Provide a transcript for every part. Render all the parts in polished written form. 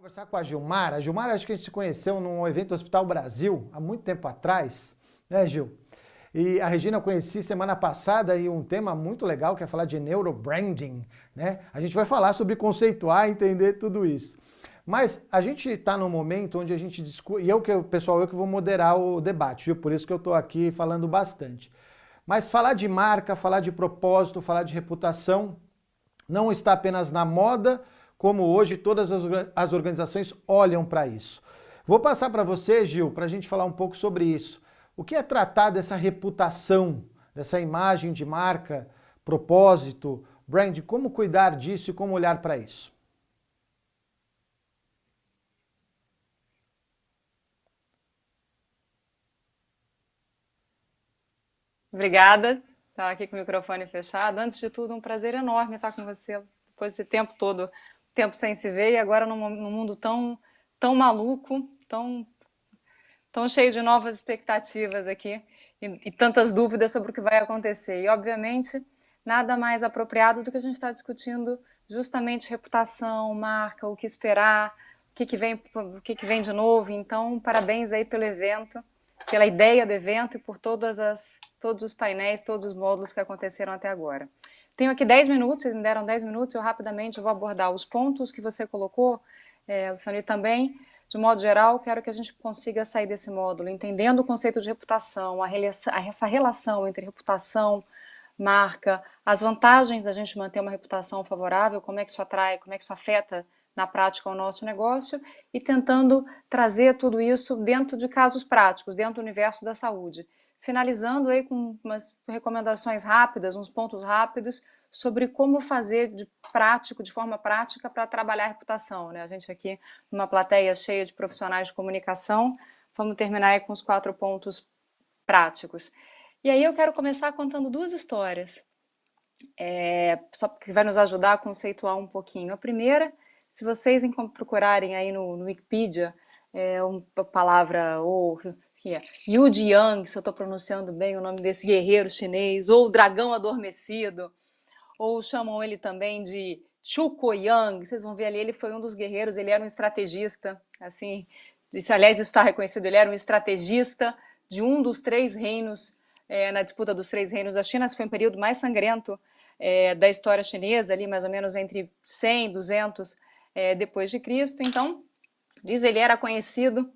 Conversar com a Gilmar. A Gilmar, acho que a gente se conheceu num evento Hospital Brasil, há muito tempo atrás, né, Gil? E a Regina eu conheci semana passada e um tema muito legal que é falar de neurobranding, né? A gente vai falar sobre conceituar e entender tudo isso. Mas a gente está num momento onde a gente discute, e pessoal, eu que vou moderar o debate, viu? Por isso que eu estou aqui falando bastante. Mas falar de marca, falar de propósito, falar de reputação, não está apenas na moda, como hoje todas as organizações olham para isso. Vou passar para você, Gil, para a gente falar um pouco sobre isso. O que é tratar dessa reputação, dessa imagem de marca, propósito, brand, como cuidar disso e como olhar para isso? Obrigada. Estava aqui com o microfone fechado. Antes de tudo, um prazer enorme estar com você depois desse tempo todo, tempo sem se ver, e agora num mundo tão maluco, tão cheio de novas expectativas aqui e tantas dúvidas sobre o que vai acontecer. E, obviamente, nada mais apropriado do que a gente estar discutindo justamente reputação, marca, o que esperar, o que vem de novo. Então, parabéns aí pelo evento, pela ideia do evento e por todos os painéis, todos os módulos que aconteceram até agora. Tenho aqui 10 minutos, vocês me deram 10 minutos, eu rapidamente vou abordar os pontos que você colocou, Luciano, e também, de modo geral, quero que a gente consiga sair desse módulo entendendo o conceito de reputação, essa relação entre reputação, marca, as vantagens da gente manter uma reputação favorável, como é que isso atrai, como é que isso afeta na prática o nosso negócio, e tentando trazer tudo isso dentro de casos práticos, dentro do universo da saúde. Finalizando aí com umas recomendações rápidas, uns pontos rápidos sobre como fazer de forma prática para trabalhar a reputação, né? A gente aqui numa plateia cheia de profissionais de comunicação, vamos terminar aí com os 4 pontos práticos. E aí eu quero começar contando 2 histórias, só que vai nos ajudar a conceituar um pouquinho. A primeira, se vocês procurarem aí no Wikipedia, uma palavra, ou que é Yu Jiang, se eu estou pronunciando bem o nome desse guerreiro chinês, ou dragão adormecido, ou chamam ele também de Chuko Yang, vocês vão ver ali, ele foi um dos guerreiros, ele era um estrategista, assim, aliás, isso está reconhecido, ele era um estrategista de um dos 3 reinos, na disputa dos 3 reinos da China. Esse foi um período mais sangrento da história chinesa, ali mais ou menos entre 100 e 200 depois de Cristo. Então, diz ele era conhecido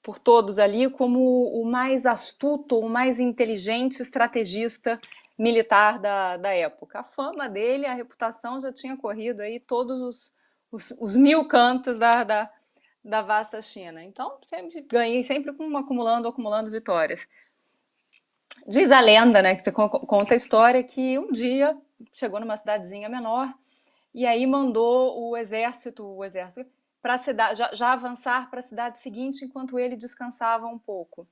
por todos ali como o mais astuto, o mais inteligente estrategista militar da época. A fama dele, a reputação já tinha corrido aí todos os 1000 cantos da vasta China. Então, sempre ganhei, sempre acumulando vitórias. Diz a lenda, né, que você conta a história, que um dia chegou numa cidadezinha menor e aí mandou o exército para a cidade, já avançar para a cidade seguinte enquanto ele descansava um pouco.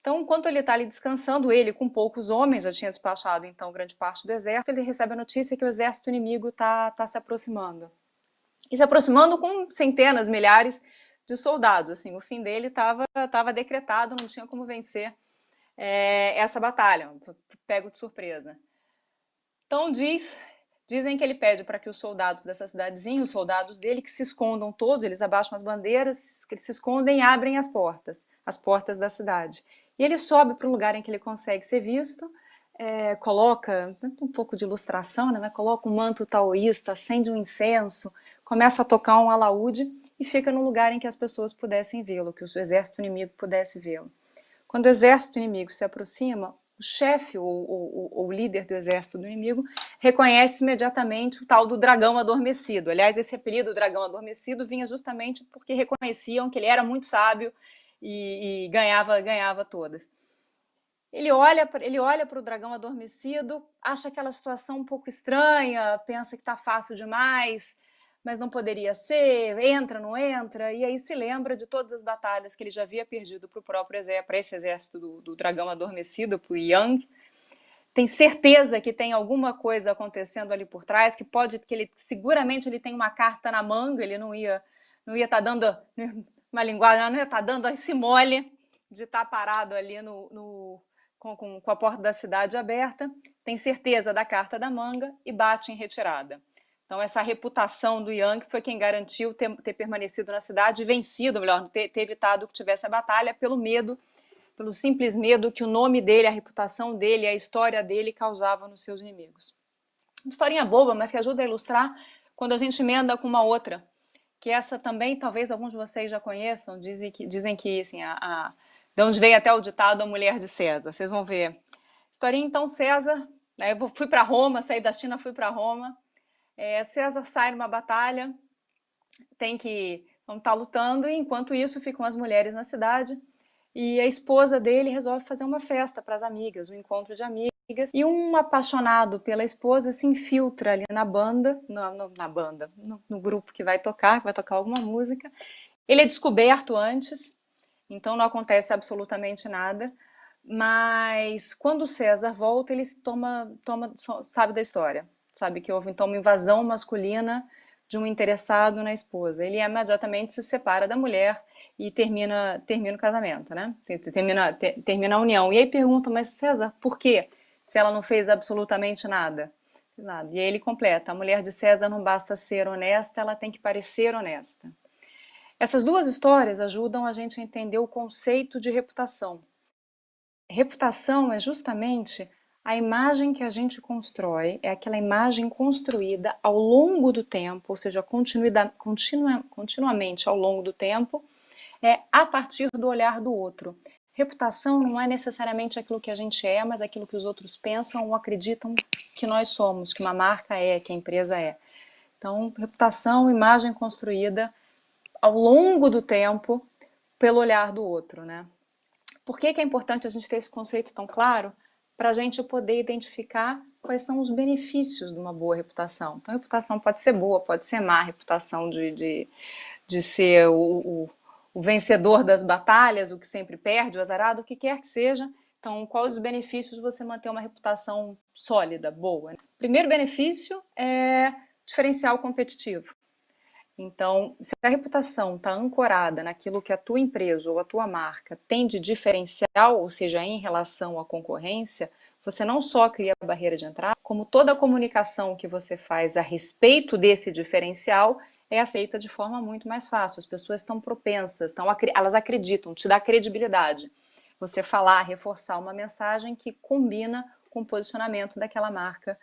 Então, enquanto ele está ali descansando, ele com poucos homens, já tinha despachado então grande parte do exército, ele recebe a notícia que o exército inimigo está se aproximando. E se aproximando com centenas, milhares de soldados. Assim, o fim dele estava decretado, não tinha como vencer essa batalha, pego de surpresa. Então dizem que ele pede para que os soldados dessa cidadezinha, os soldados dele, que se escondam todos, eles abaixam as bandeiras, que eles se escondem e abrem as portas da cidade. E ele sobe para um lugar em que ele consegue ser visto, coloca um pouco de ilustração, né? Coloca um manto taoísta, acende um incenso, começa a tocar um alaúde e fica no lugar em que as pessoas pudessem vê-lo, que o exército inimigo pudesse vê-lo. Quando o exército inimigo se aproxima, o chefe ou o líder do exército do inimigo reconhece imediatamente o tal do dragão adormecido. Aliás, esse apelido dragão adormecido vinha justamente porque reconheciam que ele era muito sábio e ganhava todas. Ele olha para o dragão adormecido, acha aquela situação um pouco estranha, pensa que está fácil demais, mas não poderia ser, entra, não entra, e aí se lembra de todas as batalhas que ele já havia perdido para o próprio exército, para esse exército do dragão adormecido, para o Yang. Tem certeza que tem alguma coisa acontecendo ali por trás, que seguramente ele tem uma carta na manga, ele não ia estar dando uma linguagem, não ia estar dando esse mole de estar parado ali com a porta da cidade aberta, tem certeza da carta da manga e bate em retirada. Então, essa reputação do Yang foi quem garantiu ter permanecido na cidade e vencido, melhor, ter evitado que tivesse a batalha pelo medo, pelo simples medo que o nome dele, a reputação dele, a história dele causava nos seus inimigos. Uma historinha boba, mas que ajuda a ilustrar quando a gente emenda com uma outra, que essa também, talvez alguns de vocês já conheçam, dizem que assim, de onde veio até o ditado a mulher de César. Vocês vão ver. Historinha, então, César, né, eu fui para Roma, saí da China, fui para Roma. César sai numa batalha, vão estar lutando, e enquanto isso ficam as mulheres na cidade, e a esposa dele resolve fazer uma festa para as amigas, um encontro de amigas, e um apaixonado pela esposa se infiltra ali na banda, no grupo que vai tocar alguma música. Ele é descoberto antes, então não acontece absolutamente nada, mas quando César volta, ele sabe da história, sabe que houve então uma invasão masculina de um interessado na esposa. Ele imediatamente se separa da mulher e termina o casamento, né? Termina a união. E aí pergunta, mas César, por quê? Se ela não fez absolutamente nada. E aí ele completa, a mulher de César não basta ser honesta, ela tem que parecer honesta. Essas duas histórias ajudam a gente a entender o conceito de reputação. Reputação é justamente a imagem que a gente constrói, é aquela imagem construída ao longo do tempo, ou seja, continuamente ao longo do tempo, a partir do olhar do outro. Reputação não é necessariamente aquilo que a gente é, mas aquilo que os outros pensam ou acreditam que nós somos, que uma marca é, que a empresa é. Então, reputação, imagem construída ao longo do tempo pelo olhar do outro, né? Por que é importante a gente ter esse conceito tão claro? Para a gente poder identificar quais são os benefícios de uma boa reputação. Então, a reputação pode ser boa, pode ser má, a reputação de ser o vencedor das batalhas, o que sempre perde, o azarado, o que quer que seja. Então, quais os benefícios de você manter uma reputação sólida, boa? Primeiro benefício é diferencial competitivo. Então, se a reputação está ancorada naquilo que a tua empresa ou a tua marca tem de diferencial, ou seja, em relação à concorrência, você não só cria a barreira de entrada, como toda a comunicação que você faz a respeito desse diferencial é aceita de forma muito mais fácil. As pessoas estão propensas, elas acreditam, te dá credibilidade. Você falar, reforçar uma mensagem que combina com o posicionamento daquela marca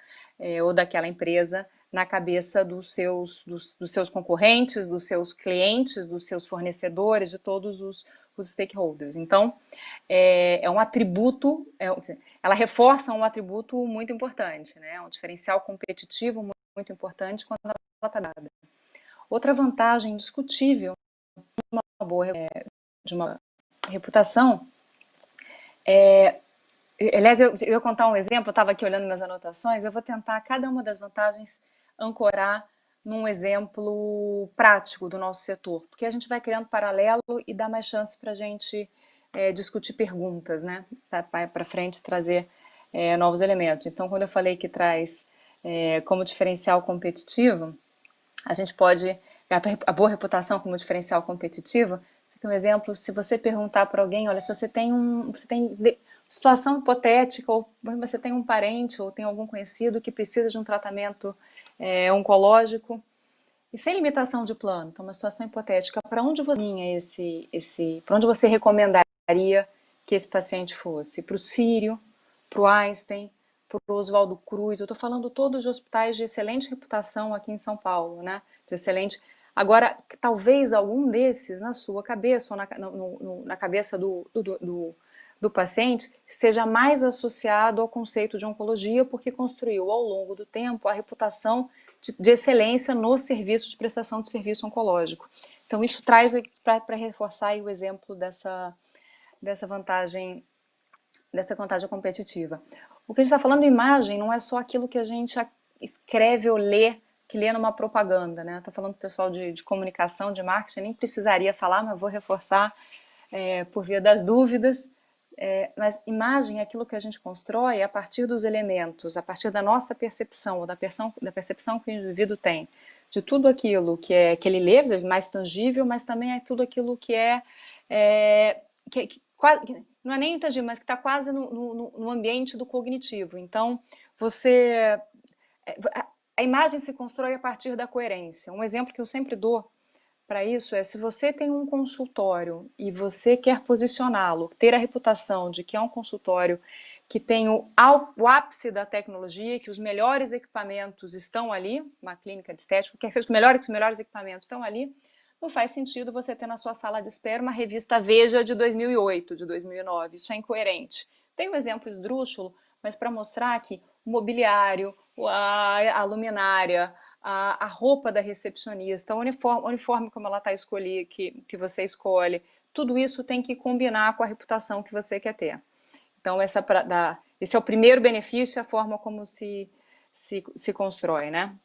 ou daquela empresa na cabeça dos seus concorrentes, dos seus clientes, dos seus fornecedores, de todos os stakeholders. Então, é um atributo, ela reforça um atributo muito importante, né? Um diferencial competitivo muito importante quando ela está dada. Outra vantagem indiscutível de uma reputação aliás, eu ia contar um exemplo, eu estava aqui olhando minhas anotações, eu vou tentar cada uma das vantagens ancorar num exemplo prático do nosso setor, porque a gente vai criando paralelo e dá mais chance para a gente discutir perguntas, né? Para frente trazer novos elementos. Então, quando eu falei que traz como diferencial competitivo, a gente pode, a boa reputação como diferencial competitivo, fica um exemplo, se você perguntar para alguém, olha, se você tem situação hipotética, ou você tem um parente ou tem algum conhecido que precisa de um tratamento oncológico e sem limitação de plano, então uma situação hipotética, para onde para onde você recomendaria que esse paciente fosse? Para o Sírio, para o Einstein, para o Oswaldo Cruz? Eu estou falando todos de hospitais de excelente reputação aqui em São Paulo, né? De excelente. Agora, talvez algum desses na sua cabeça ou na cabeça do paciente esteja mais associado ao conceito de oncologia, porque construiu ao longo do tempo a reputação de excelência no serviço de prestação de serviço oncológico. Então isso traz para reforçar aí o exemplo dessa vantagem competitiva. O que a gente está falando de imagem não é só aquilo que a gente escreve ou lê, que lê numa propaganda, né? Estou falando do pessoal de comunicação, de marketing, nem precisaria falar, mas vou reforçar por via das dúvidas. Mas imagem é aquilo que a gente constrói a partir dos elementos, a partir da nossa percepção, ou da percepção que o indivíduo tem, de tudo aquilo que ele lê, mais tangível, mas também é tudo aquilo que não é nem intangível, mas que está quase no ambiente do cognitivo. Então, a imagem se constrói a partir da coerência. Um exemplo que eu sempre dou para isso é, se você tem um consultório e você quer posicioná-lo, ter a reputação de que é um consultório que tem o ápice da tecnologia, que os melhores equipamentos estão ali, uma clínica de estética, quer que seja que os melhores equipamentos estão ali, não faz sentido você ter na sua sala de espera uma revista Veja de 2008, de 2009, isso é incoerente. Tem um exemplo esdrúxulo, mas para mostrar que o mobiliário, a luminária, a roupa da recepcionista, o uniforme como ela está escolhida, que você escolhe, tudo isso tem que combinar com a reputação que você quer ter. Então, esse é o primeiro benefício, a forma como se constrói, né?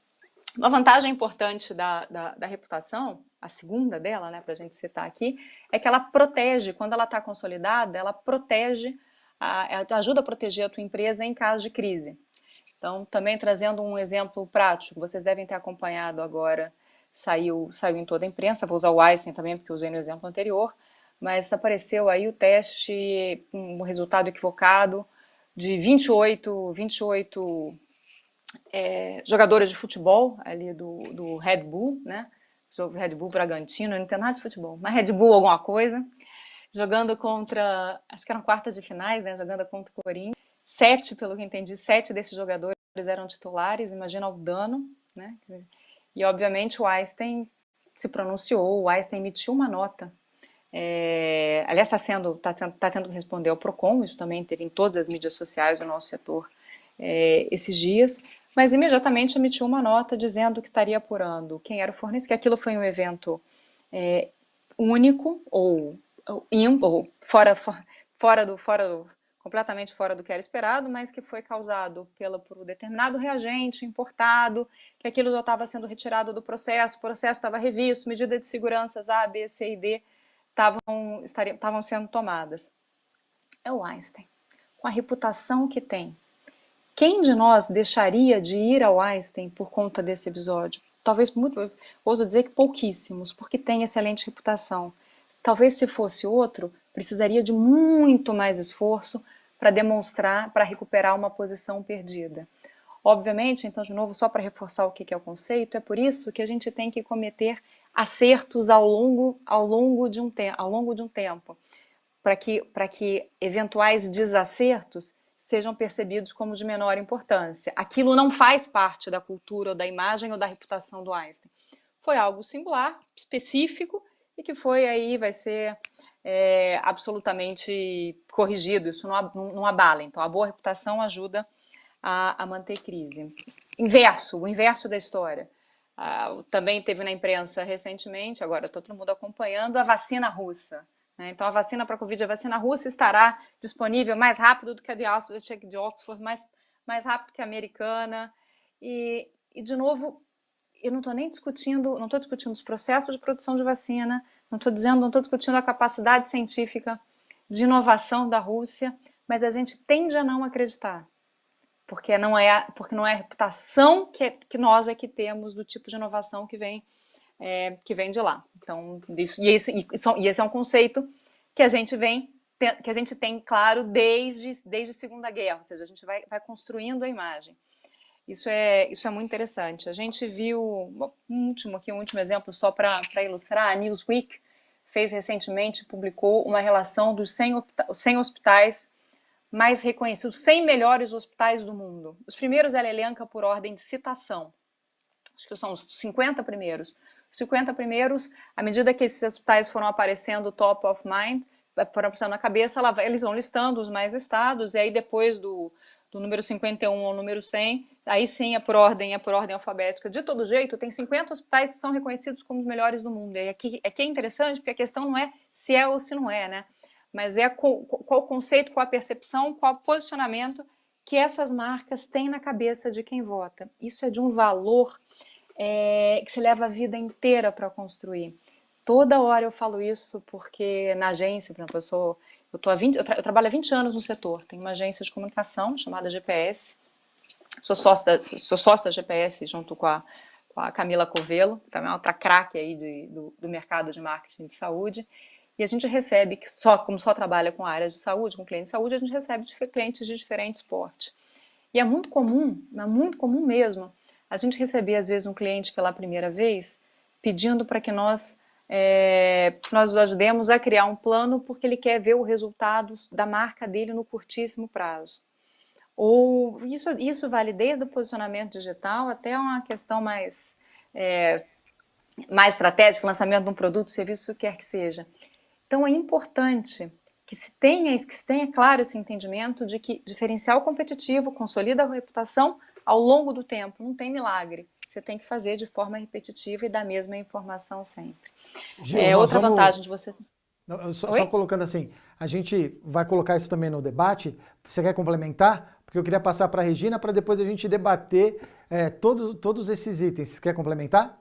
Uma vantagem importante da reputação, a segunda dela, né, para a gente citar aqui, é que ela protege, quando ela está consolidada, ela protege, ela ajuda a proteger a tua empresa em caso de crise. Então, também trazendo um exemplo prático, vocês devem ter acompanhado agora, saiu em toda a imprensa, vou usar o Einstein também, porque eu usei no exemplo anterior, mas apareceu aí o teste, um resultado equivocado, de 28 jogadores de futebol ali do Red Bull, né? Red Bull Bragantino, não tem nada de futebol, mas Red Bull alguma coisa, jogando contra, acho que eram quartas de finais, né? Jogando contra o Corinthians. 7, pelo que entendi, 7 desses jogadores eram titulares, imagina o dano, né? E obviamente o Einstein se pronunciou, o Einstein emitiu uma nota. Aliás, tá tendo que responder ao Procon, isso também teve em todas as mídias sociais do nosso setor esses dias, mas imediatamente emitiu uma nota dizendo que estaria apurando quem era o fornecedor, que aquilo foi um evento único ou completamente fora do que era esperado, mas que foi causado por um determinado reagente importado, que aquilo já estava sendo retirado do processo, o processo estava revisto, medidas de segurança A, B, C e D estavam sendo tomadas. É o Einstein, com a reputação que tem. Quem de nós deixaria de ir ao Einstein por conta desse episódio? Talvez, ouso dizer que pouquíssimos, porque tem excelente reputação. Talvez se fosse outro, precisaria de muito mais esforço para demonstrar, para recuperar uma posição perdida. Obviamente, então, de novo, só para reforçar o que é o conceito, é por isso que a gente tem que cometer acertos ao longo de um tempo, para que eventuais desacertos sejam percebidos como de menor importância. Aquilo não faz parte da cultura, ou da imagem, ou da reputação do Einstein. Foi algo singular, específico, e que vai ser absolutamente corrigido, isso não abala. Então, a boa reputação ajuda a manter crise. O inverso da história. Também teve na imprensa recentemente, agora está todo mundo acompanhando, a vacina russa. Então, a vacina para a Covid, a vacina russa estará disponível mais rápido do que a de Oxford, mais rápido que a americana. E de novo, eu não estou nem discutindo, não estou discutindo os processos de produção de vacina, não estou discutindo a capacidade científica de inovação da Rússia, mas a gente tende a não acreditar, porque não é a reputação que nós aqui temos do tipo de inovação que vem de lá. Então, esse é um conceito que a gente tem claro desde a Segunda Guerra, ou seja, a gente vai construindo a imagem. Isso é muito interessante. A gente viu um último exemplo só para ilustrar. A Newsweek publicou uma relação dos 100 hospitais mais reconhecidos, os 100 melhores hospitais do mundo. Os primeiros ela elenca por ordem de citação. Acho que são os 50 primeiros. Os 50 primeiros, à medida que esses hospitais foram aparecendo top of mind, foram aparecendo na cabeça, eles vão listando os mais listados, e aí depois do número 51 ao número 100, aí sim é por ordem alfabética. De todo jeito, tem 50 hospitais que são reconhecidos como os melhores do mundo. E aqui é interessante, porque a questão não é se é ou se não é, né? Mas é qual o conceito, qual a percepção, qual o posicionamento que essas marcas têm na cabeça de quem vota. Isso é de um valor que se leva a vida inteira para construir. Toda hora eu falo isso, porque na agência, por exemplo, eu trabalho há 20 anos no setor, tenho uma agência de comunicação chamada GPS, sou sócia da GPS junto com a Camila Covelo, também é outra craque aí do mercado de marketing de saúde, e a gente recebe, como só trabalha com áreas de saúde, com clientes de saúde, a gente recebe clientes de diferentes porte. E é muito comum mesmo, A gente recebia, às vezes, um cliente pela primeira vez pedindo para que nós o ajudemos a criar um plano porque ele quer ver o resultado da marca dele no curtíssimo prazo. Ou isso vale desde o posicionamento digital até uma questão mais estratégica, lançamento de um produto, serviço, o que quer que seja. Então é importante que se tenha claro esse entendimento de que diferencial competitivo consolida a reputação ao longo do tempo, não tem milagre. Você tem que fazer de forma repetitiva e dar a mesma informação sempre. Gil, nós Outra vamos. vantagem de você... Só Oi? colocando assim, a gente vai colocar isso também no debate. Você quer complementar? Porque eu queria passar para a Regina para depois a gente debater todos esses itens. Você quer complementar?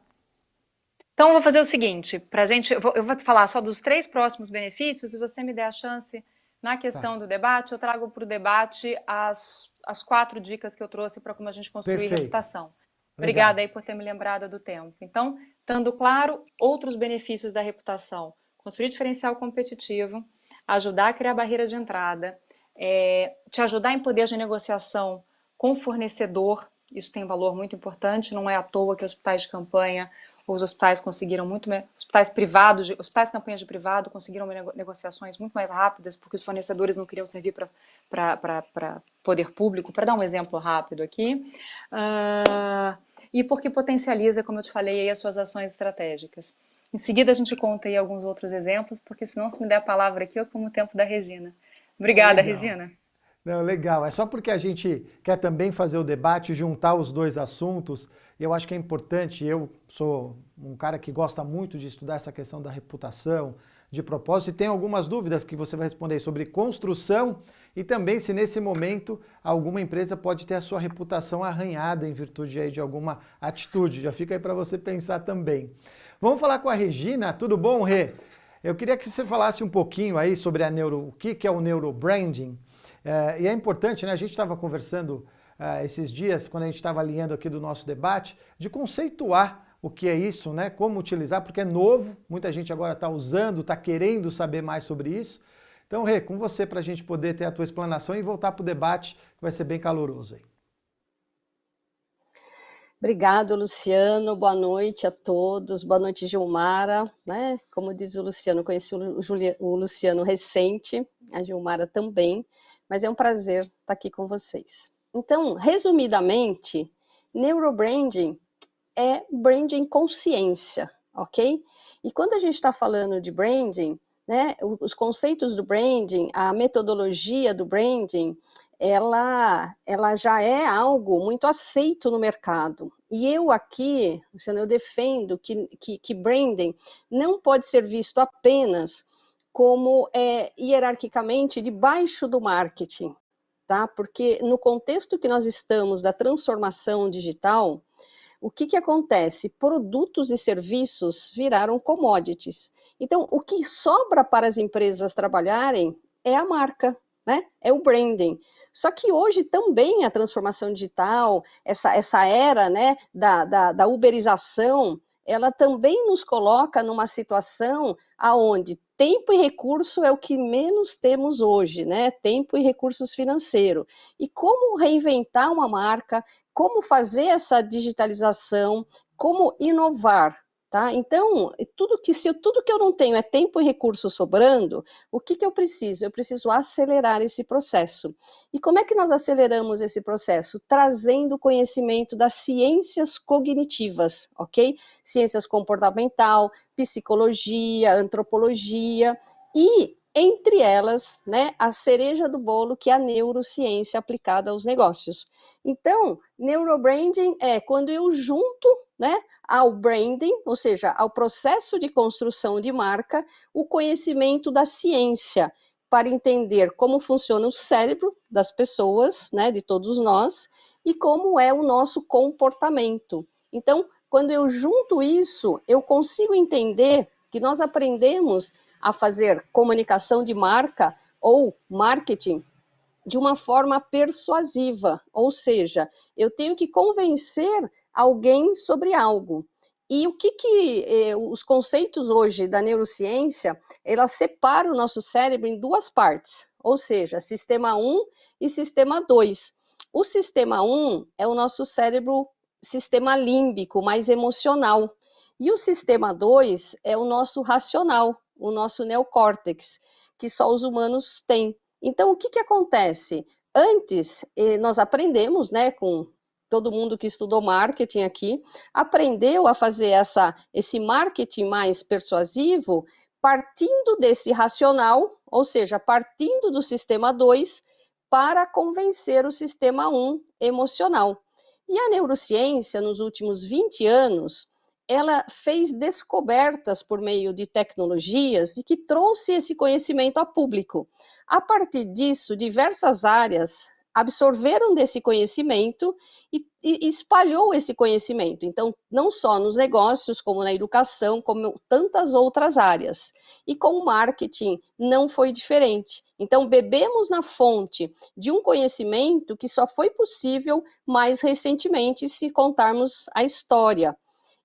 Então, eu vou fazer o seguinte, pra gente, eu vou te falar só dos 3 próximos benefícios e você me der a chance, na Tá. questão do debate, eu trago para o debate as 4 dicas que eu trouxe para como a gente construir Perfeito. reputação. Legal. Obrigada aí por ter me lembrado do tempo. Então, estando claro, outros benefícios da reputação. Construir diferencial competitivo, ajudar a criar barreira de entrada, te ajudar em poder de negociação com o fornecedor, isso tem valor muito importante, não é à toa que hospitais de campanha, os hospitais conseguiram hospitais privados, hospitais campanhas de privado conseguiram negociações muito mais rápidas, porque os fornecedores não queriam servir para poder público, para dar um exemplo rápido aqui, e porque potencializa, como eu te falei, aí, as suas ações estratégicas. Em seguida a gente conta aí alguns outros exemplos, porque senão se me der a palavra aqui, eu como o tempo da Regina. Não, Obrigada, legal. Regina. Não, legal. É só porque a gente quer também fazer o debate, juntar os dois assuntos. Eu acho que é importante. Eu sou um cara que gosta muito de estudar essa questão da reputação, de propósito, e tem algumas dúvidas que você vai responder sobre construção e também se nesse momento alguma empresa pode ter a sua reputação arranhada em virtude aí de alguma atitude. Já fica aí para você pensar também. Vamos falar com a Regina. Tudo bom, Rê? Eu queria que você falasse um pouquinho aí sobre o que é o neurobranding. E é importante, né? A gente estava conversando esses dias, quando a gente estava alinhando aqui do nosso debate, de conceituar o que é isso, né? Como utilizar, porque é novo, muita gente agora está usando, está querendo saber mais sobre isso. Então, Rê, com você para a gente poder ter a tua explanação e voltar para o debate, que vai ser bem caloroso aí. Obrigado, Luciano. Boa noite a todos. Boa noite, Gilmara. Né? Como diz o Luciano, conheci o Luciano recente, a Gilmara também, mas é um prazer estar aqui com vocês. Então, resumidamente, neurobranding é branding consciência, ok? E quando a gente está falando de branding, né, os conceitos do branding, a metodologia do branding, ela já é algo muito aceito no mercado. E eu aqui, eu defendo que branding não pode ser visto apenas como hierarquicamente debaixo do marketing, tá? Porque no contexto que nós estamos da transformação digital, o que acontece? Produtos e serviços viraram commodities. Então, o que sobra para as empresas trabalharem é a marca, né? É o branding. Só que hoje também a transformação digital, essa era, né, da uberização, ela também nos coloca numa situação aonde tempo e recurso é o que menos temos hoje, né? Tempo e recursos financeiros. E como reinventar uma marca, como fazer essa digitalização, como inovar, tá? Então, se tudo que eu não tenho é tempo e recurso sobrando, o que eu preciso? Eu preciso acelerar esse processo. E como é que nós aceleramos esse processo? Trazendo conhecimento das ciências cognitivas, ok? Ciências comportamental, psicologia, antropologia e entre elas, né, a cereja do bolo, que é a neurociência aplicada aos negócios. Então, neurobranding é quando eu junto, né, ao branding, ou seja, ao processo de construção de marca, o conhecimento da ciência, para entender como funciona o cérebro das pessoas, né, de todos nós, e como é o nosso comportamento. Então, quando eu junto isso, eu consigo entender que nós aprendemos a fazer comunicação de marca ou marketing de uma forma persuasiva, ou seja, eu tenho que convencer alguém sobre algo. E o que os conceitos hoje da neurociência, ela separa o nosso cérebro em duas partes, ou seja, sistema 1 e sistema 2. O sistema 1 é o nosso cérebro sistema límbico, mais emocional. E o sistema 2 é o nosso racional, o nosso neocórtex, que só os humanos têm. Então, o que, que acontece? Antes, nós aprendemos, né, com todo mundo que estudou marketing aqui, aprendeu a fazer esse marketing mais persuasivo partindo desse racional, ou seja, partindo do sistema 2 para convencer o sistema 1 emocional. E a neurociência, nos últimos 20 anos, ela fez descobertas por meio de tecnologias e que trouxe esse conhecimento a público. A partir disso, diversas áreas absorveram desse conhecimento e espalhou esse conhecimento. Então, não só nos negócios, como na educação, como tantas outras áreas. E com o marketing não foi diferente. Então, bebemos na fonte de um conhecimento que só foi possível mais recentemente, se contarmos a história.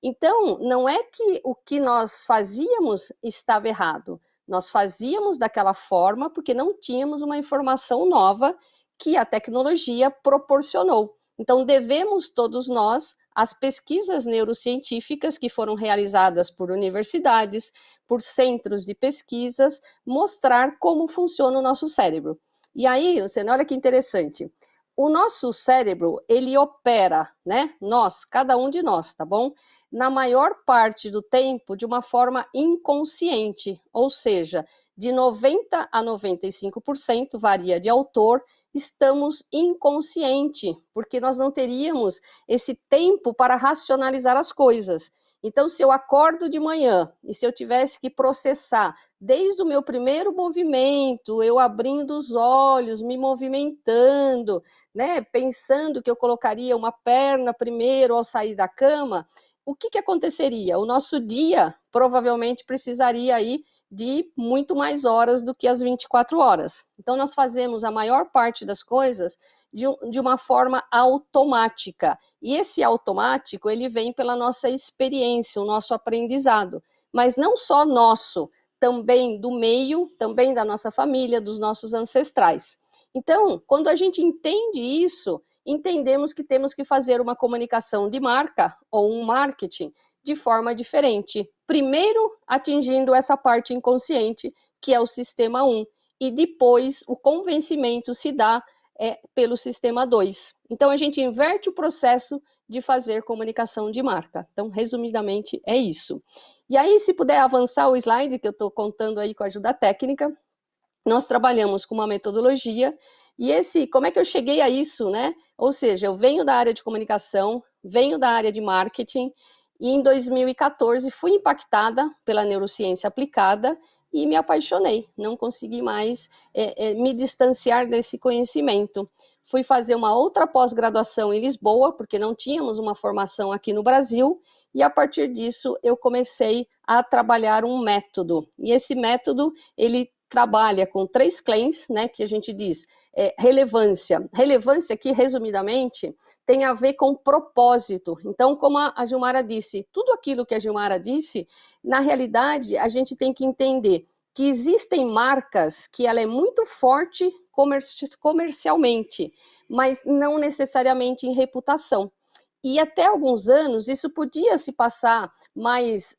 Então, não é que o que nós fazíamos estava errado. Nós fazíamos daquela forma porque não tínhamos uma informação nova que a tecnologia proporcionou. Então, devemos todos nós às pesquisas neurocientíficas que foram realizadas por universidades, por centros de pesquisas, mostrar como funciona o nosso cérebro. E aí, Luciano, olha que interessante. O nosso cérebro, ele opera, né? Nós, cada um de nós, tá bom? Na maior parte do tempo, de uma forma inconsciente, ou seja, de 90% a 95%, varia de autor, estamos inconsciente, porque nós não teríamos esse tempo para racionalizar as coisas. Então, se eu acordo de manhã e se eu tivesse que processar desde o meu primeiro movimento, eu abrindo os olhos, me movimentando, né, pensando que eu colocaria uma perna primeiro ao sair da cama, o que, que aconteceria? O nosso dia provavelmente precisaria aí de muito mais horas do que as 24 horas. Então, nós fazemos a maior parte das coisas de uma forma automática. E esse automático, ele vem pela nossa experiência, o nosso aprendizado. Mas não só nosso, também do meio, também da nossa família, dos nossos ancestrais. Então, quando a gente entende isso, entendemos que temos que fazer uma comunicação de marca ou um marketing de forma diferente. Primeiro, atingindo essa parte inconsciente, que é o sistema 1, e depois o convencimento se dá pelo sistema 2. Então, a gente inverte o processo de fazer comunicação de marca. Então, resumidamente, é isso. E aí, se puder avançar o slide, que eu estou contando aí com a ajuda técnica, nós trabalhamos com uma metodologia, e como é que eu cheguei a isso, né? Ou seja, eu venho da área de comunicação, venho da área de marketing, e em 2014 fui impactada pela neurociência aplicada e me apaixonei, não consegui mais me distanciar desse conhecimento. Fui fazer uma outra pós-graduação em Lisboa, porque não tínhamos uma formação aqui no Brasil, e a partir disso eu comecei a trabalhar um método, e esse método, ele trabalha com 3 claims, né, que a gente diz, relevância. Relevância aqui, resumidamente, tem a ver com propósito. Então, como a Gilmara disse, tudo aquilo que a Gilmara disse, na realidade, a gente tem que entender que existem marcas que ela é muito forte comercialmente, mas não necessariamente em reputação. E até alguns anos isso podia se passar mais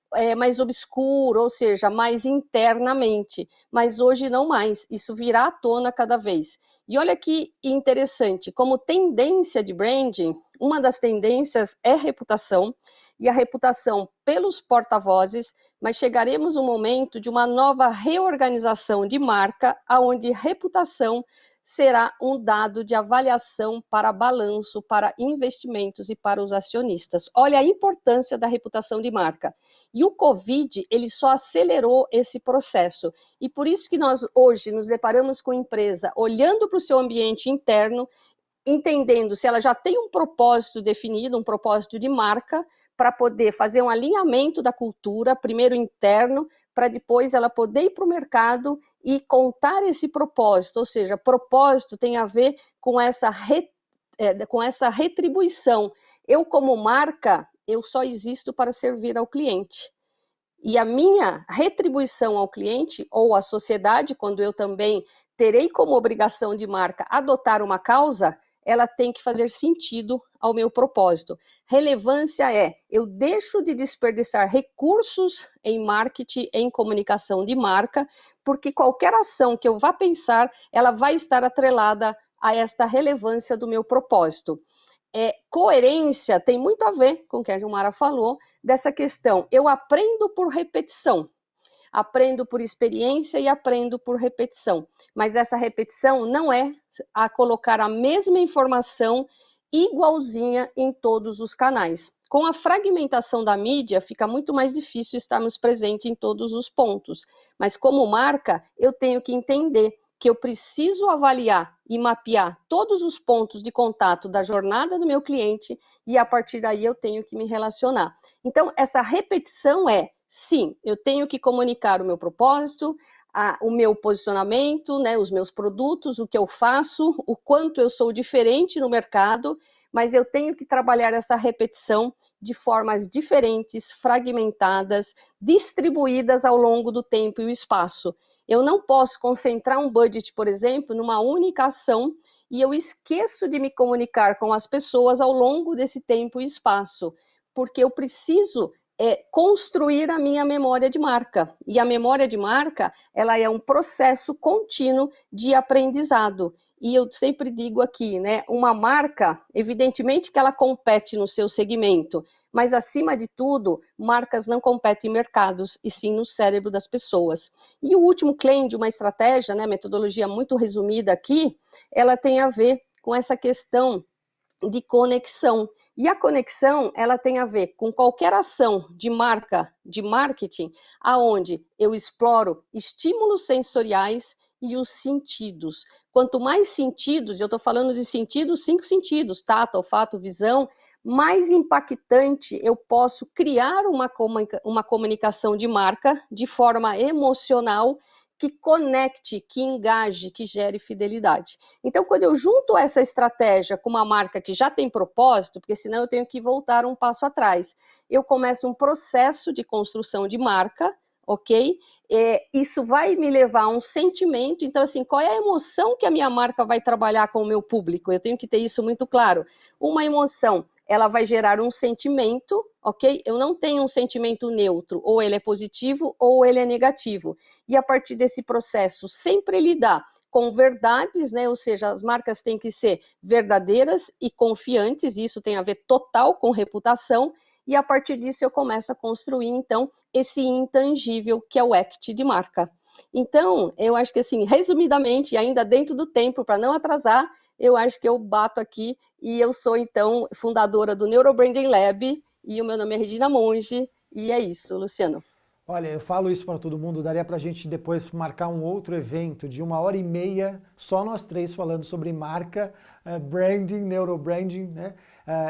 obscuro, ou seja, mais internamente, mas hoje não mais, isso virá à tona cada vez. E olha que interessante, como tendência de branding, uma das tendências é reputação, e a reputação pelos porta-vozes, mas chegaremos um momento de uma nova reorganização de marca, onde reputação será um dado de avaliação para balanço, para investimentos e para os acionistas. Olha a importância da reputação de marca. E o Covid, ele só acelerou esse processo. E por isso que nós hoje nos deparamos com a empresa olhando para o seu ambiente interno, entendendo se ela já tem um propósito definido, um propósito de marca, para poder fazer um alinhamento da cultura, primeiro interno, para depois ela poder ir para o mercado e contar esse propósito, ou seja, propósito tem a ver com essa retribuição. Eu, como marca, eu só existo para servir ao cliente. E a minha retribuição ao cliente ou à sociedade, quando eu também terei como obrigação de marca adotar uma causa, ela tem que fazer sentido ao meu propósito. Relevância é, eu deixo de desperdiçar recursos em marketing, em comunicação de marca, porque qualquer ação que eu vá pensar, ela vai estar atrelada a esta relevância do meu propósito. Coerência tem muito a ver com o que a Gilmara falou, dessa questão, eu aprendo por repetição. Aprendo por experiência e aprendo por repetição. Mas essa repetição não é a colocar a mesma informação igualzinha em todos os canais. Com a fragmentação da mídia, fica muito mais difícil estarmos presentes em todos os pontos. Mas como marca, eu tenho que entender que eu preciso avaliar e mapear todos os pontos de contato da jornada do meu cliente e a partir daí eu tenho que me relacionar. Então, essa repetição sim, eu tenho que comunicar o meu propósito, o meu posicionamento, né, os meus produtos, o que eu faço, o quanto eu sou diferente no mercado, mas eu tenho que trabalhar essa repetição de formas diferentes, fragmentadas, distribuídas ao longo do tempo e o espaço. Eu não posso concentrar um budget, por exemplo, numa única ação e eu esqueço de me comunicar com as pessoas ao longo desse tempo e espaço, porque eu preciso construir a minha memória de marca. E a memória de marca, ela é um processo contínuo de aprendizado. E eu sempre digo aqui, né, uma marca, evidentemente que ela compete no seu segmento, mas acima de tudo, marcas não competem em mercados, e sim no cérebro das pessoas. E o último claim de uma estratégia, né, metodologia muito resumida aqui, ela tem a ver com essa questão de conexão. E a conexão, ela tem a ver com qualquer ação de marca, de marketing, aonde eu exploro estímulos sensoriais e os sentidos. Quanto mais sentidos, eu estou falando de sentidos, 5 sentidos, tato, olfato, visão, mais impactante eu posso criar uma comunicação de marca de forma emocional que conecte, que engaje, que gere fidelidade. Então, quando eu junto essa estratégia com uma marca que já tem propósito, porque senão eu tenho que voltar um passo atrás, eu começo um processo de construção de marca, ok? Isso vai me levar a um sentimento, então assim, qual é a emoção que a minha marca vai trabalhar com o meu público? Eu tenho que ter isso muito claro. Uma emoção, ela vai gerar um sentimento, ok? Eu não tenho um sentimento neutro, ou ele é positivo ou ele é negativo. E a partir desse processo, sempre lidar com verdades, né? Ou seja, as marcas têm que ser verdadeiras e confiantes, e isso tem a ver total com reputação, e a partir disso eu começo a construir, então, esse intangível que é o ACT de marca. Então, eu acho que assim, resumidamente, ainda dentro do tempo, para não atrasar, eu acho que eu bato aqui, e eu sou, então, fundadora do Neurobranding Lab, e o meu nome é Regina Monge, e é isso, Luciano. Olha, eu falo isso para todo mundo, daria para a gente depois marcar um outro evento de 1h30, só nós três falando sobre marca, branding, neurobranding, né?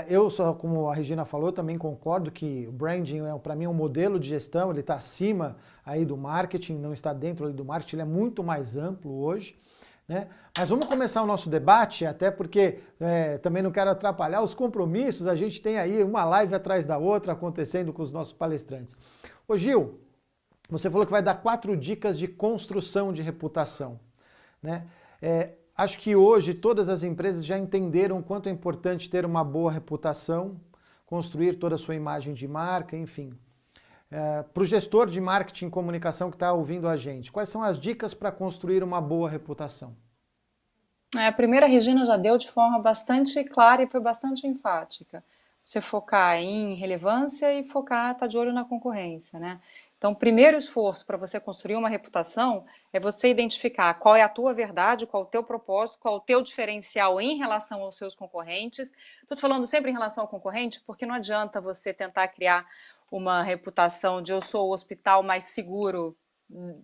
Eu só, como a Regina falou, também concordo que o branding para mim é um modelo de gestão, ele está acima aí do marketing, não está dentro ali do marketing, ele é muito mais amplo hoje. Né? Mas vamos começar o nosso debate, até porque também não quero atrapalhar os compromissos, a gente tem aí uma live atrás da outra acontecendo com os nossos palestrantes. Ô Gil, você falou que vai dar 4 dicas de construção de reputação. Né? Acho que hoje todas as empresas já entenderam o quanto é importante ter uma boa reputação, construir toda a sua imagem de marca, enfim. Para o gestor de marketing e comunicação que está ouvindo a gente, quais são as dicas para construir uma boa reputação? A primeira a Regina já deu de forma bastante clara e foi bastante enfática. Você focar em relevância e focar, tá de olho na concorrência, né? Então, o primeiro esforço para você construir uma reputação é você identificar qual é a tua verdade, qual é o teu propósito, qual é o teu diferencial em relação aos seus concorrentes. Estou te falando sempre em relação ao concorrente, porque não adianta você tentar criar uma reputação de eu sou o hospital mais seguro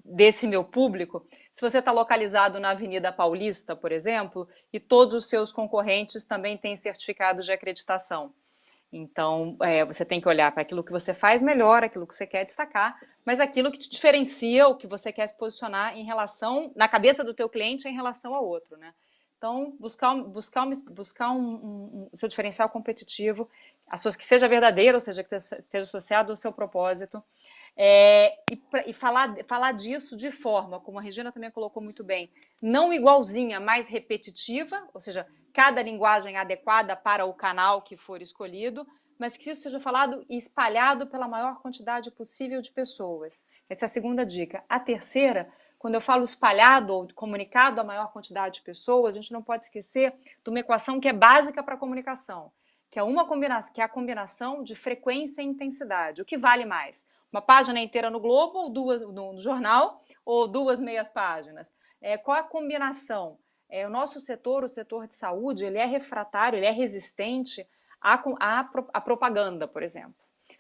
desse meu público, se você está localizado na Avenida Paulista, por exemplo, e todos os seus concorrentes também têm certificado de acreditação. Então, você tem que olhar para aquilo que você faz melhor, aquilo que você quer destacar, mas aquilo que te diferencia, o que você quer se posicionar em relação, na cabeça do teu cliente em relação ao outro, né? Então, buscar o seu diferencial competitivo, que seja verdadeiro, ou seja, que esteja associado ao seu propósito. E falar disso de forma, como a Regina também colocou muito bem, não igualzinha, mais repetitiva, ou seja, cada linguagem adequada para o canal que for escolhido, mas que isso seja falado e espalhado pela maior quantidade possível de pessoas. Essa é a segunda dica. A terceira, quando eu falo espalhado ou comunicado a maior quantidade de pessoas, a gente não pode esquecer de uma equação que é básica para a comunicação, que é a combinação de frequência e intensidade. O que vale mais? Uma página inteira no Globo, ou duas no jornal, ou 2 meias páginas? Qual a combinação? O nosso setor, o setor de saúde, ele é refratário, ele é resistente à propaganda, por exemplo.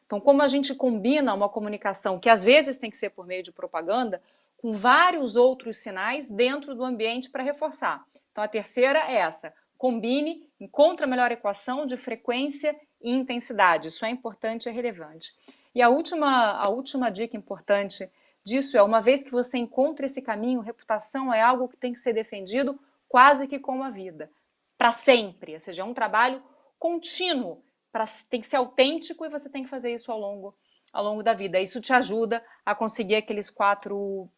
Então, como a gente combina uma comunicação que às vezes tem que ser por meio de propaganda, com vários outros sinais dentro do ambiente para reforçar. Então, a terceira é essa: combine, encontre a melhor equação de frequência e intensidade. Isso é importante e é relevante. E a última dica importante disso é, uma vez que você encontra esse caminho, reputação é algo que tem que ser defendido quase que como a vida, para sempre. Ou seja, é um trabalho contínuo, tem que ser autêntico e você tem que fazer isso ao longo da vida. Isso te ajuda a conseguir aqueles quatro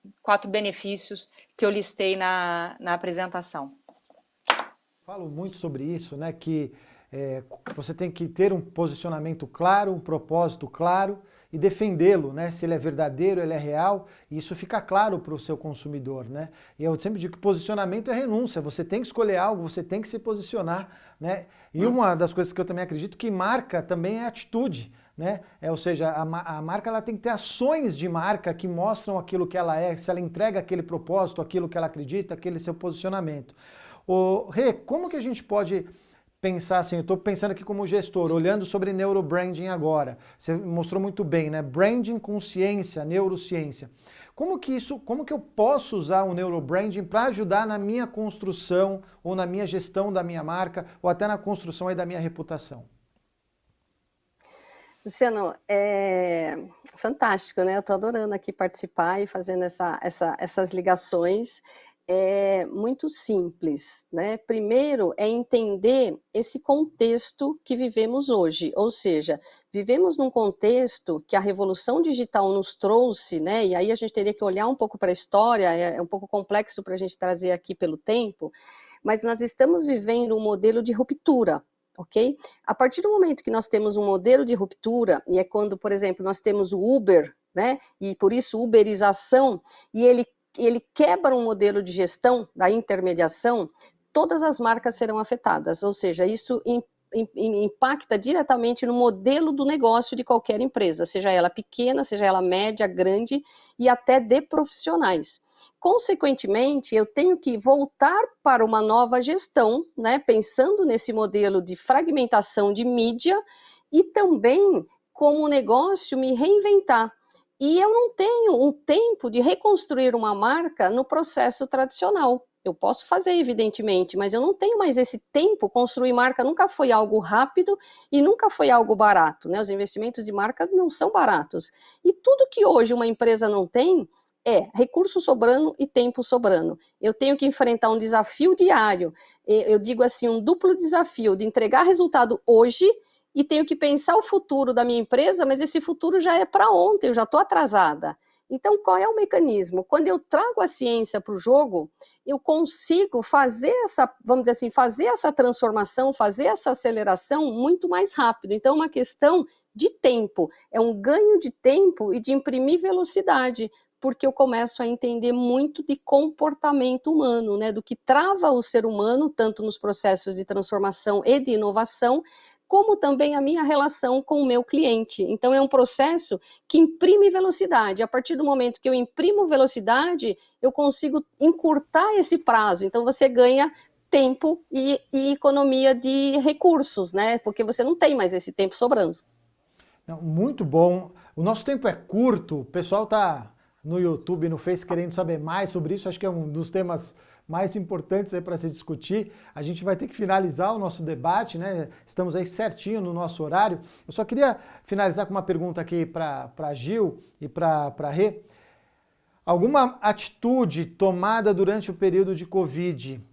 benefícios que eu listei na apresentação. Falo muito sobre isso, né? Que você tem que ter um posicionamento claro, um propósito claro e defendê-lo, né? Se ele é verdadeiro, ele é real, e isso fica claro para o seu consumidor, né? E eu sempre digo que posicionamento é renúncia, você tem que escolher algo, você tem que se posicionar, né? E uma das coisas que eu também acredito que marca também é atitude, né? Ou seja, a marca ela tem que ter ações de marca que mostram aquilo que ela é, se ela entrega aquele propósito, aquilo que ela acredita, aquele seu posicionamento. Rê, como que a gente pode pensar assim, eu estou pensando aqui como gestor, olhando sobre neurobranding agora, você mostrou muito bem, né? Branding com ciência, neurociência. Como que eu posso usar o neurobranding para ajudar na minha construção ou na minha gestão da minha marca ou até na construção aí da minha reputação? Luciano, é fantástico, né? Eu estou adorando aqui participar e fazendo essas ligações. É muito simples, né? Primeiro é entender esse contexto que vivemos hoje, ou seja, vivemos num contexto que a revolução digital nos trouxe, né? E aí a gente teria que olhar um pouco para a história, é um pouco complexo para a gente trazer aqui pelo tempo, mas nós estamos vivendo um modelo de ruptura. Ok? A partir do momento que nós temos um modelo de ruptura, e é quando, por exemplo, nós temos o Uber, né? E por isso uberização, e ele quebra um modelo de gestão da intermediação, todas as marcas serão afetadas, ou seja, isso impacta diretamente no modelo do negócio de qualquer empresa, seja ela pequena, seja ela média, grande e até de profissionais. Consequentemente, eu tenho que voltar para uma nova gestão, né, pensando nesse modelo de fragmentação de mídia e também como negócio me reinventar. E eu não tenho um tempo de reconstruir uma marca no processo tradicional. Eu posso fazer, evidentemente, mas eu não tenho mais esse tempo. Construir marca nunca foi algo rápido e nunca foi algo barato, né? Os investimentos de marca não são baratos. E tudo que hoje uma empresa não tem é recurso sobrando e tempo sobrando. Eu tenho que enfrentar um desafio diário, eu digo assim, um duplo desafio de entregar resultado hoje e tenho que pensar o futuro da minha empresa, mas esse futuro já é para ontem, eu já estou atrasada. Então, qual é o mecanismo? Quando eu trago a ciência para o jogo, eu consigo fazer essa, vamos dizer assim, fazer essa transformação, fazer essa aceleração muito mais rápido. Então, é uma questão de tempo, é um ganho de tempo e de imprimir velocidade, porque eu começo a entender muito de comportamento humano, né, do que trava o ser humano, tanto nos processos de transformação e de inovação, como também a minha relação com o meu cliente. Então, é um processo que imprime velocidade. A partir do momento que eu imprimo velocidade, eu consigo encurtar esse prazo. Então, você ganha tempo e economia de recursos, né? Porque você não tem mais esse tempo sobrando. Não, muito bom. O nosso tempo é curto, o pessoal está no YouTube, no Face, querendo saber mais sobre isso. Acho que é um dos temas mais importantes aí para se discutir. A gente vai ter que finalizar o nosso debate, né? Estamos aí certinho no nosso horário. Eu só queria finalizar com uma pergunta aqui para Gil e para Rê. Alguma atitude tomada durante o período de Covid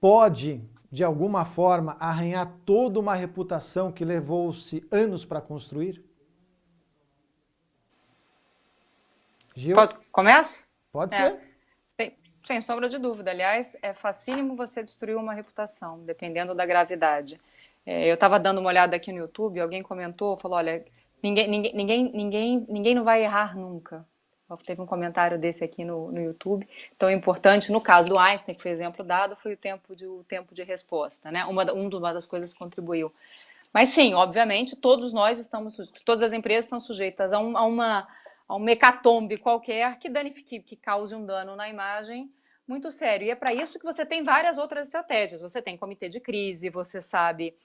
pode, de alguma forma, arranhar toda uma reputação que levou-se anos para construir? Gil? Começo? Pode ser. Sem sombra de dúvida. Aliás, é facílimo você destruir uma reputação, dependendo da gravidade. Eu estava dando uma olhada aqui no YouTube, alguém comentou, falou, olha, ninguém não vai errar nunca. Teve um comentário desse aqui no YouTube. Então, é importante, no caso do Einstein, que foi exemplo dado, foi o tempo de resposta, né? Uma das coisas que contribuiu. Mas sim, obviamente, todas as empresas estão sujeitas a um hecatombe qualquer que danifique, que cause um dano na imagem muito sério. E é para isso que você tem várias outras estratégias. Você tem comitê de crise, você sabe,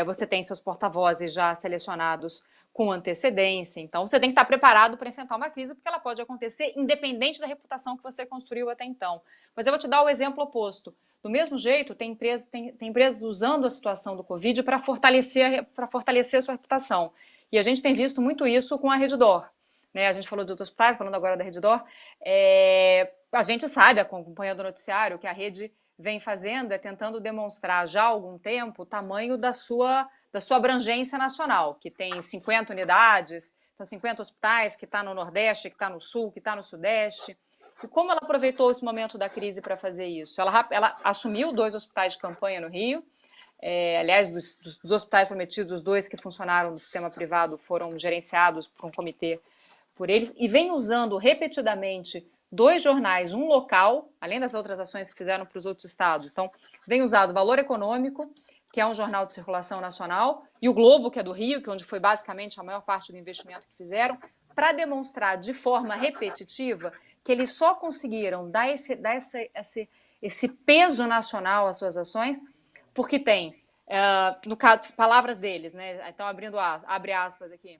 você tem seus porta-vozes já selecionados com antecedência. Então, você tem que estar preparado para enfrentar uma crise, porque ela pode acontecer independente da reputação que você construiu até então. Mas eu vou te dar o exemplo oposto. Do mesmo jeito, tem empresas usando a situação do Covid para fortalecer a sua reputação. E a gente tem visto muito isso com a Redditor. Né? A gente falou de outros hospitais, falando agora da Redditor. A gente sabe, acompanhando o noticiário, que a rede vem fazendo tentando demonstrar já há algum tempo o tamanho da sua abrangência nacional, que tem 50 unidades, então 50 hospitais, que está no Nordeste, que está no Sul, que está no Sudeste. E como ela aproveitou esse momento da crise para fazer isso? Ela assumiu 2 hospitais de campanha no Rio. Aliás, dos hospitais prometidos, os 2 que funcionaram no sistema privado foram gerenciados por um comitê por eles, e vem usando repetidamente 2 jornais, um local, além das outras ações que fizeram para os outros estados. Então, vem usado o Valor Econômico, que é um jornal de circulação nacional, e o Globo, que é do Rio, que é onde foi basicamente a maior parte do investimento que fizeram, para demonstrar de forma repetitiva que eles só conseguiram dar esse peso nacional às suas ações, porque tem, no caso, palavras deles, né? Então, abre aspas aqui,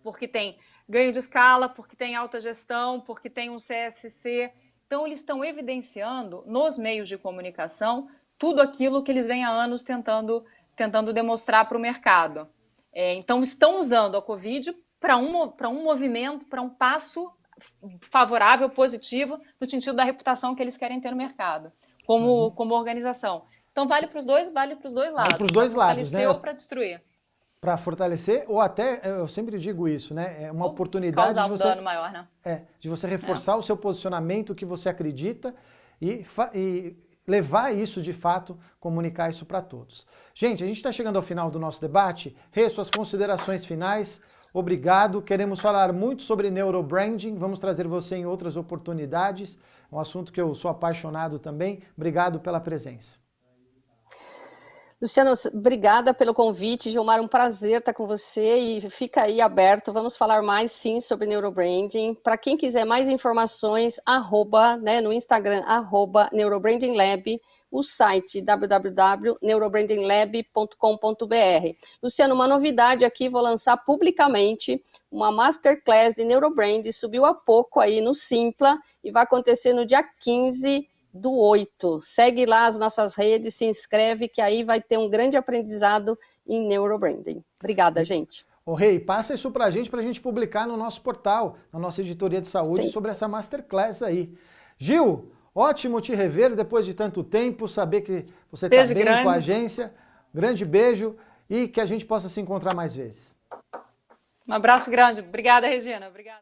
porque tem ganho de escala, porque tem alta gestão, porque tem um CSC. Então, eles estão evidenciando nos meios de comunicação tudo aquilo que eles vêm há anos tentando demonstrar para o mercado. Então, estão usando a Covid para um movimento, para um passo favorável, positivo, no sentido da reputação que eles querem ter no mercado, como organização. Então, vale para os dois lados. Vale para os dois lados, né? Ou para destruir. Para fortalecer, ou até, eu sempre digo isso, né? É uma oportunidade causar de você, dano maior, né? De você reforçar o seu posicionamento, o que você acredita e levar isso de fato, comunicar isso para todos. Gente, a gente está chegando ao final do nosso debate. Rê, suas considerações finais. Obrigado. Queremos falar muito sobre neurobranding. Vamos trazer você em outras oportunidades. É um assunto que eu sou apaixonado também. Obrigado pela presença. Luciano, obrigada pelo convite. Gilmar, um prazer estar com você e fica aí aberto. Vamos falar mais, sim, sobre neurobranding. Para quem quiser mais informações, no Instagram, @neurobrandinglab, o site www.neurobrandinglab.com.br. Luciano, uma novidade aqui, vou lançar publicamente uma Masterclass de Neurobranding, subiu há pouco aí no Simpla e vai acontecer no dia 15/8. Segue lá as nossas redes, se inscreve, que aí vai ter um grande aprendizado em neurobranding. Obrigada, gente. Ô Rei, passa isso pra gente publicar no nosso portal, na nossa editoria de saúde, sim, sobre essa Masterclass aí. Gil, ótimo te rever depois de tanto tempo, saber que você está bem com a agência. Grande beijo e que a gente possa se encontrar mais vezes. Um abraço grande. Obrigada, Regina. Obrigada.